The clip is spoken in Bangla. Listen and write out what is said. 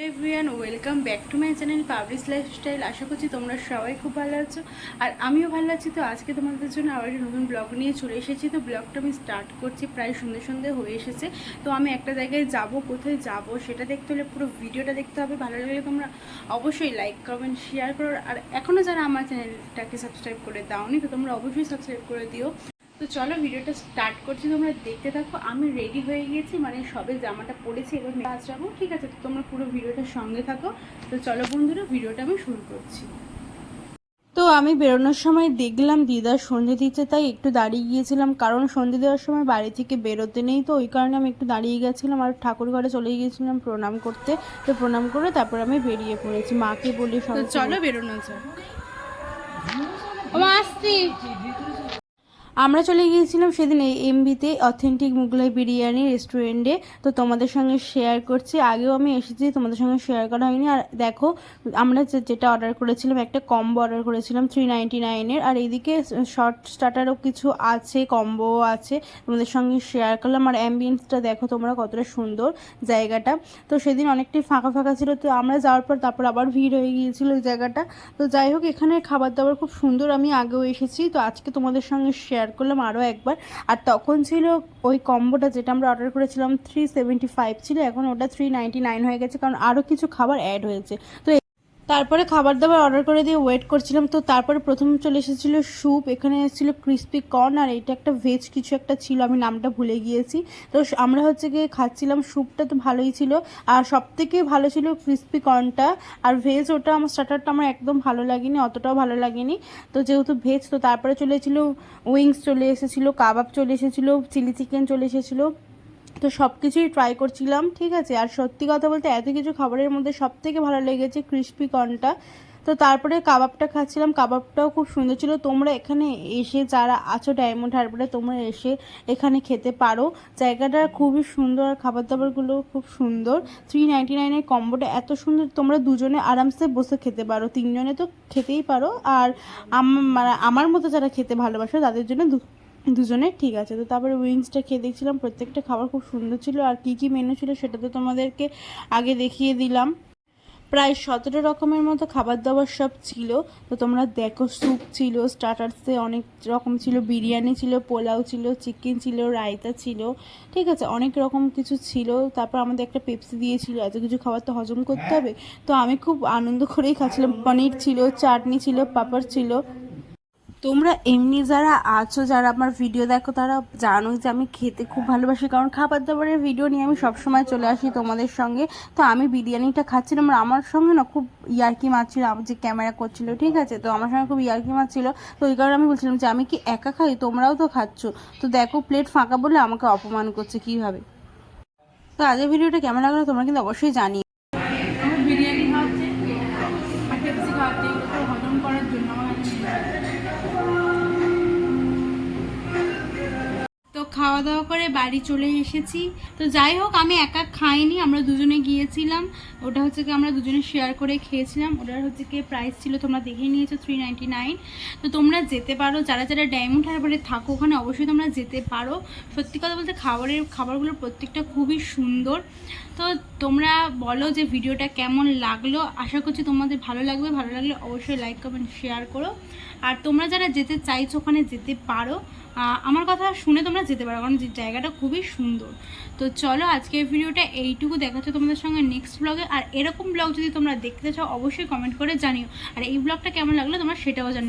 Everyone welcome back to my channel publish lifestyle. আশা করছি তোমরা সবাই খুব ভালো আছো আর আমিও ভালো আছি। তো আজকে তোমাদের জন্য আবার একটা নতুন ব্লগ নিয়ে চলে এসেছি। তো ব্লগটা আমি স্টার্ট করছি, প্রায় সন্ধ্যে সন্ধ্যে হয়ে এসেছে। তো আমি একটা জায়গায় যাব, কোথায় যাব সেটা দেখতে হলে পুরো ভিডিওটা দেখতে হবে। ভালো লাগলে তোমরা অবশ্যই লাইক কমেন্ট শেয়ার করো, আর এখনও যারা আমার চ্যানেলটাকে সাবস্ক্রাইব করে দাওনি তো তোমরা অবশ্যই সাবস্ক্রাইব করে দিও। তো চলো ভিডিওটা স্টার্ট করছি, তোমরা দেখতে থাকো। আমি রেডি হয়ে গিয়েছি, মানে সবে জামাটা পরেছি, এবার কাজ যাবো, ঠিক আছে? তো তোমরা পুরো ভিডিওটার সঙ্গে থাকো। তো চলো বন্ধুরা, ভিডিওটা আমি শুরু করছি। তো আমি বেরোনোর সময় দেখলাম দিদার সন্ধে দিচ্ছে, তাই একটু দাঁড়িয়ে গিয়েছিলাম, কারণ সন্ধে দেওয়ার সময় বাড়ি থেকে বেরোতে নেই, তো ওই কারণে আমি একটু দাঁড়িয়ে গেছিলাম আর ঠাকুর ঘরে চলে গিয়েছিলাম প্রণাম করতে। তো প্রণাম করে তারপর আমি বেরিয়ে পড়েছি, মাকে বলি সব। চলো বেরোনো যাক। আসছি। আমরা চলে গিয়েছিলাম সেদিন এই এমবিতে অথেন্টিক মুঘলাই বিরিয়ানি রেস্টুরেন্টে। তো তোমাদের সঙ্গে শেয়ার করছি, আগেও আমি এসেছি, তোমাদের সঙ্গে শেয়ার করা হয়নি। আর দেখো আমরা যেটা অর্ডার করেছিলাম, একটা কম্বো অর্ডার করেছিলাম 399-এর, আর এইদিকে শর্ট স্টার্টারও কিছু আছে, কম্বোও আছে, তোমাদের সঙ্গে শেয়ার করলাম। আর অ্যাম্বিয়েন্সটা দেখো তোমরা কতটা সুন্দর জায়গাটা। তো সেদিন অনেকটাই ফাঁকা ফাঁকা ছিল, তো আমরা যাওয়ার পর তারপর আবার ভিড় হয়ে গিয়েছিল ওই জায়গাটা। তো যাই হোক, এখানে খাবার দাবার খুব সুন্দর, আমি আগেও এসেছি, তো আজকে তোমাদের সঙ্গে শেয়ার করলাম আরও একবার। আর তখন ছিল ওই কম্বোটা যেটা আমরা অর্ডার করেছিলাম 375 ছিল, এখন ওটা 399 হয়ে গেছে, কারণ আরও কিছু খাবার অ্যাড হয়েছে। তো তারপরে খাবার দাবার অর্ডার করে দিয়ে ওয়েট করছিলাম। তো তারপরে প্রথম চলে এসেছিলো স্যুপ, এখানে এসেছিলো ক্রিস্পি কর্ন, আর এটা একটা ভেজ কিছু একটা ছিল, আমি নামটা ভুলে গিয়েছি। তো আমরা হচ্ছে গিয়ে খাচ্ছিলাম, স্যুপটা তো ভালোই ছিল, আর সব থেকে ভালো ছিল ক্রিস্পি কর্নটা। আর ভেজ ওটা আমার স্টার্টারটা আমার একদম ভালো লাগেনি, অতটাও ভালো লাগেনি। তো যেহেতু ভেজ, তো তারপরে চলে এসেছিলো উইংস, চলে এসেছিলো কাবাব, চলে এসেছিলো চিলি চিকেন, চলে এসেছিলো। তো সব কিছুই ট্রাই করছিলাম, ঠিক আছে। আর সত্যি কথা বলতে এত কিছু খাবারের মধ্যে সব থেকে ভালো লেগেছে ক্রিস্পি কর্নটা। তো তারপরে কাবাবটা খাচ্ছিলাম, কাবাবটাও খুব সুন্দর ছিল। তোমরা এখানে এসে যারা আছো ডায়মন্ড হারবারে, তোমরা এসে এখানে খেতে পারো, জায়গাটা খুবই সুন্দর আর খাবার দাবারগুলো খুব সুন্দর। 399-এর কম্বোটা এত সুন্দর, তোমরা দুজনে আরামসে বসে খেতে পারো, তিনজনে তো খেতেই পারো, আর আমার মতো যারা খেতে ভালোবাসো তাদের জন্য দুজনে ঠিক আছে। তো তারপরে উইংসটা খেয়ে দেখছিলাম, প্রত্যেকটা খাবার খুব সুন্দর ছিল। আর কী কী মেনু ছিল সেটা তো তোমাদেরকে আগে দেখিয়ে দিলাম। প্রায় 17 রকমের মতো খাবার দাবার সব ছিল। তো তোমরা দেখো, স্যুপ ছিল, স্টার্টার্সে অনেক রকম ছিল, বিরিয়ানি ছিল, পোলাও ছিল, চিকেন ছিল, রায়তা ছিল, ঠিক আছে, অনেক রকম কিছু ছিল। তারপর আমাদের একটা পেপসি দিয়েছিল, এত কিছু খাবার তো হজম করতে হবে। তো আমি খুব আনন্দ করেই খাচ্ছিলাম, পনির ছিল, চাটনি ছিল, পাপড় ছিল। তোমরা এমনি যারা আছো, যারা আমার ভিডিও দেখো, তারা জানো যে আমি খেতে খুব ভালোবাসি, কারণ খাবার দাবারের ভিডিও নিয়ে আমি সবসময় চলে আসি তোমাদের সঙ্গে। তো আমি বিরিয়ানিটা খাচ্ছিলাম, আর আমার সঙ্গে না খুব ইয়ার্কি মারছিল যে ক্যামেরা করছিল, ঠিক আছে, তো আমার সঙ্গে খুব ইয়ার্কি মারছিল। তো ওই কারণে আমি বলছিলাম যে আমি কি একা খাই, তোমরাও তো খাচ্ছ। তো দেখো প্লেট ফাঁকা বলে আমাকে অপমান করছে কীভাবে। তো আজকের ভিডিওটা কেমন লাগলো তোমরা কিন্তু অবশ্যই জানিও। আমার বিরিয়ানি খাওয়াচ্ছে, পেপসি খাওয়াচ্ছে, এগুলো হজম করার জন্য আমার। তো খাওয়া দাওয়া করে বাড়ি চলে এসেছি। তো যাই হোক, আমি একা খাইনি, আমরা দুজনে গিয়েছিলাম। ওটা হচ্ছে কি আমরা দুজনে শেয়ার করে খেয়েছিলাম। ওটার হচ্ছে কি প্রাইস ছিল তোমরা দেখে নিয়েছো 399। তো তোমরা যেতে পারো, যারা যারা ডায়মন্ড হারবারে থাকো ওখানে অবশ্যই তোমরা যেতে পারো। সত্যি কথা বলতে খাবারগুলো প্রত্যেকটা খুবই সুন্দর। তো তোমরা বলো যে ভিডিওটা কেমন লাগলো, আশা করছি তোমাদের ভালো লাগবে। ভালো লাগলে অবশ্যই লাইক কমেন্ট শেয়ার করো। আর তোমরা যারা যেতে চাইছো ওখানে যেতে পারো, আমার কথা শুনে তোমরা যেতে পারো, কারণ জায়গাটা খুবই সুন্দর। তো চলো আজকের ভিডিওটা এইটুকু, দেখাচ্ছ তোমাদের সঙ্গে নেক্সট ব্লগে। আর এরকম ব্লগ যদি তোমরা দেখতে চাও অবশ্যই কমেন্ট করে জানিও, আর এই ব্লগটা কেমন লাগলো তোমরা সেটাও জানিও।